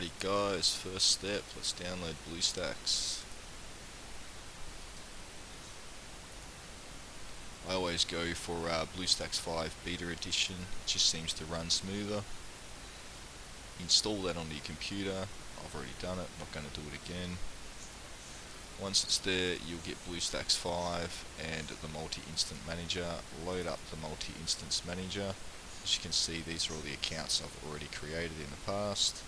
Alrighty guys, first step, let's download Bluestacks. I always go for Bluestacks 5 Beta Edition, it just seems to run smoother. Install that onto your computer. I've already done it, not going to do it again. Once it's there, you'll get Bluestacks 5 and the multi-instant manager. Load up the multi-instance manager. As you can see, these are all the accounts I've already created in the past.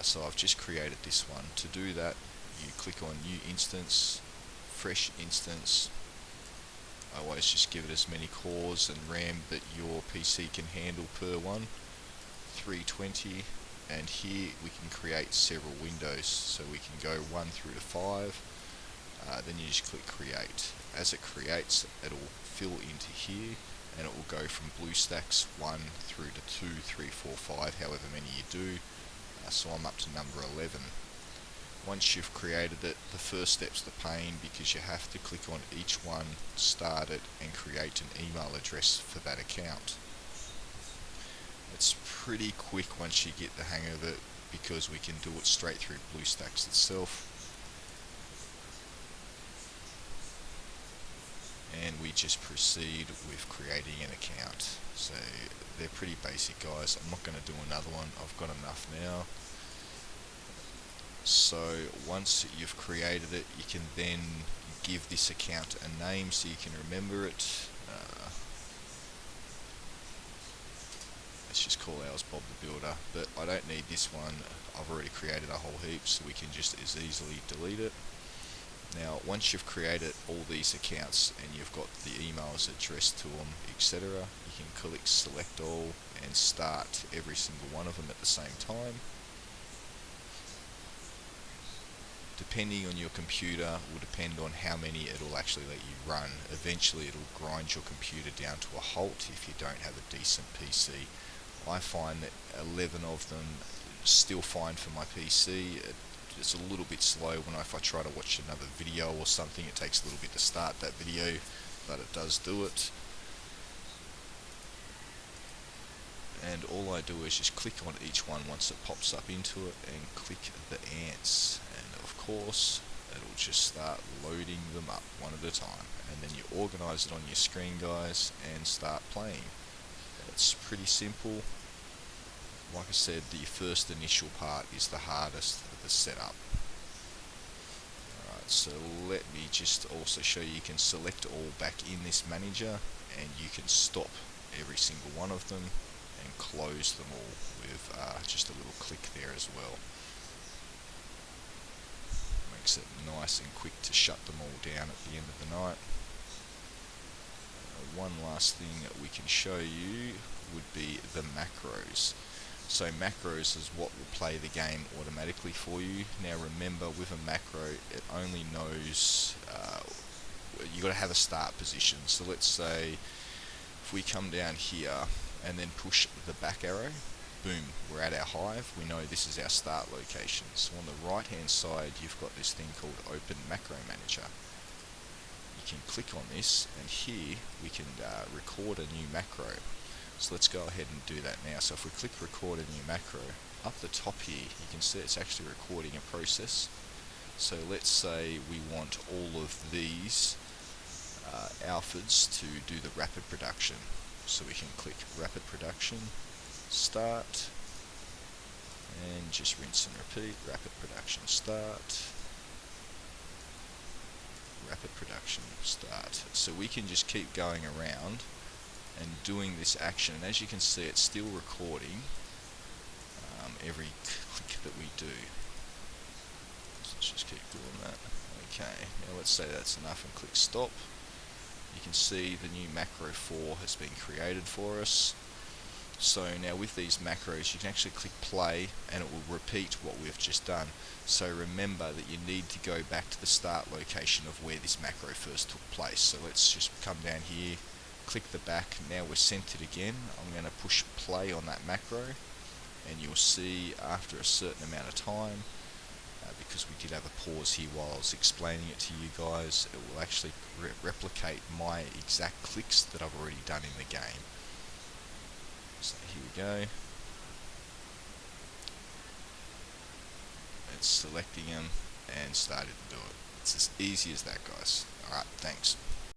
So I've just created this one. To do that, you click on New Instance, Fresh Instance. I always just give it as many cores and RAM that your PC can handle per one. 320, and here we can create several windows. So we can go 1 through to 5. Then you just click Create. As it creates, it'll fill into here, and it will go from Bluestacks 1 through to 2, 3, 4, 5, however many you do. So I'm up to number 11. Once you've created it, the first step's the pain because you have to click on each one, start it, and create an email address for that account. It's pretty quick once you get the hang of it because we can do it straight through Bluestacks itself. And we just proceed with creating an account. So they're pretty basic, guys. I'm not going to do another one, I've got enough now. So once you've created it, you can then give this account a name so you can remember it. Let's just call ours Bob the Builder, but I don't need this one. I've already created a whole heap, so we can just as easily delete it. Now once you've created all these accounts and you've got the emails addressed to them, etc., you can click select all and start every single one of them at the same time. Depending on your computer will depend on how many it'll actually let you run. Eventually it'll grind your computer down to a halt if you don't have a decent PC. I find that 11 of them still fine for my PC. It's a little bit slow if I try to watch another video or something. It takes a little bit to start that video, but it does do it. And all I do is just click on each one once it pops up into it and click the ants, and of course it'll just start loading them up one at a time, and then you organize it on your screen, guys, and start playing. It's pretty simple. Like I said, the first initial part is the hardest, the setup. Alright, so let me just also show you can select all back in this manager, and you can stop every single one of them and close them all with just a little click there as well. Makes it nice and quick to shut them all down at the end of the night. One last thing that we can show you would be the macros. So macros is what will play the game automatically for you. Now remember, with a macro it only knows you got to have a start position. So let's say if we come down here and then push the back arrow, boom, we're at our hive. We know this is our start location. So on the right hand side you've got this thing called Open Macro Manager. You can click on this, and here we can record a new macro. So let's go ahead and do that now. So if we click record a new macro, up the top here you can see it's actually recording a process. So let's say we want all of these alphas to do the rapid production. So we can click rapid production, start, and just rinse and repeat. Rapid production, start, rapid production, start. So we can just keep going around and doing this action, and as you can see it's still recording every click that we do. So let's just keep doing that. Okay, now let's say that's enough and click stop. You can see the new macro 4 has been created for us. So now with these macros you can actually click play and it will repeat what we've just done. So remember that you need to go back to the start location of where this macro first took place. So let's just come down here, click the back, now we're centered again. I'm going to push play on that macro, and you'll see after a certain amount of time, because we did have a pause here while I was explaining it to you guys, it will actually replicate my exact clicks that I've already done in the game. So here we go. selecting them, and started to do it. It's as easy as that, guys. Alright, thanks.